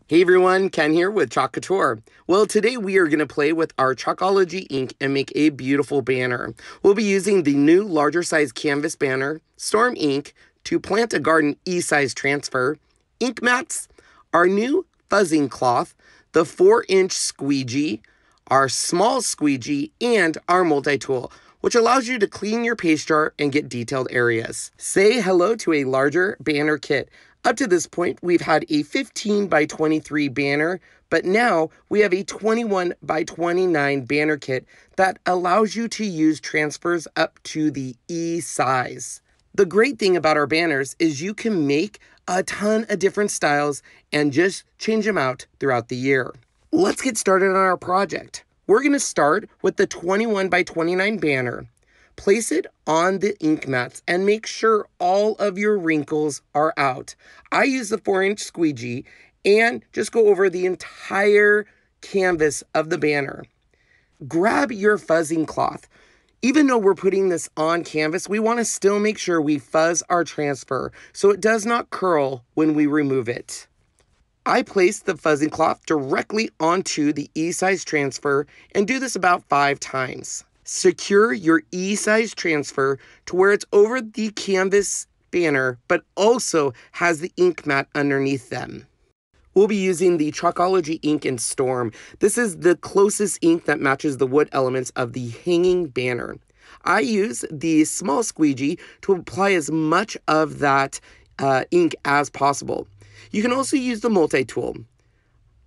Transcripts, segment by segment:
Hey everyone, Ken here with Chalkcouture. Well, today we are going to play with our Chalkology ink and make a beautiful banner. We'll be using the new larger size canvas banner, Storm ink, to plant a garden e-size transfer, ink mats, our new fuzzing cloth, the 4-inch squeegee, our small squeegee, and our multi-tool, which allows you to clean your paste jar and get detailed areas. Say hello to a larger banner kit. Up to this point, we've had a 15 by 23 banner, but now we have a 21 by 29 banner kit that allows you to use transfers up to the E size. The great thing about our banners is you can make a ton of different styles and just change them out throughout the year. Let's get started on our project. We're going to start with the 21 by 29 banner. Place it on the ink mats and make sure all of your wrinkles are out. I use the 4-inch squeegee and just go over the entire canvas of the banner. Grab your fuzzing cloth. Even though we're putting this on canvas, we want to still make sure we fuzz our transfer so it does not curl when we remove it. I place the fuzzing cloth directly onto the E-size transfer and do this about 5 times. Secure your E-size transfer to where it's over the canvas banner, but also has the ink mat underneath them. We'll be using the Chalkology ink in Storm. This is the closest ink that matches the wood elements of the hanging banner. I use the small squeegee to apply as much of that ink as possible. You can also use the multi-tool.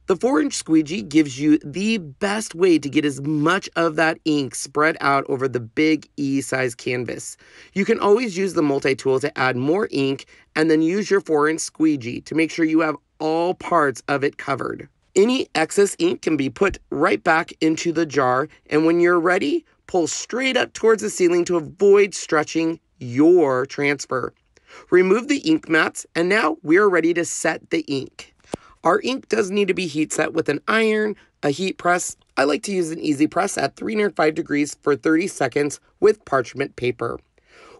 The 4-inch squeegee gives you the best way to get as much of that ink spread out over the big E-size canvas. You can always use the multi-tool to add more ink and then use your 4-inch squeegee to make sure you have all parts of it covered. Any excess ink can be put right back into the jar, and when you're ready, pull straight up towards the ceiling to avoid stretching your transfer. Remove the ink mats, and now we are ready to set the ink. Our ink does need to be heat set with an iron, a heat press. I like to use an easy press at 305 degrees for 30 seconds with parchment paper.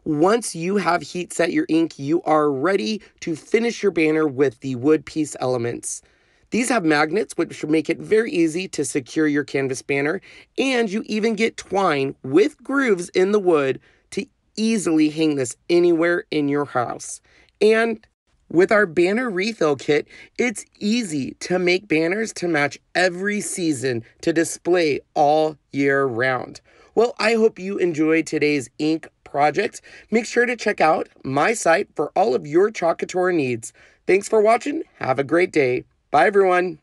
Once you have heat set your ink, you are ready to finish your banner with the wood piece elements. These have magnets, which make it very easy to secure your canvas banner, and you even get twine with grooves in the wood to easily hang this anywhere in your house. And with our banner refill kit, it's easy to make banners to match every season to display all year round. Well, I hope you enjoyed today's ink project. Make sure to check out my site for all of your Chalkcouture needs. Thanks for watching. Have a great day. Bye, everyone.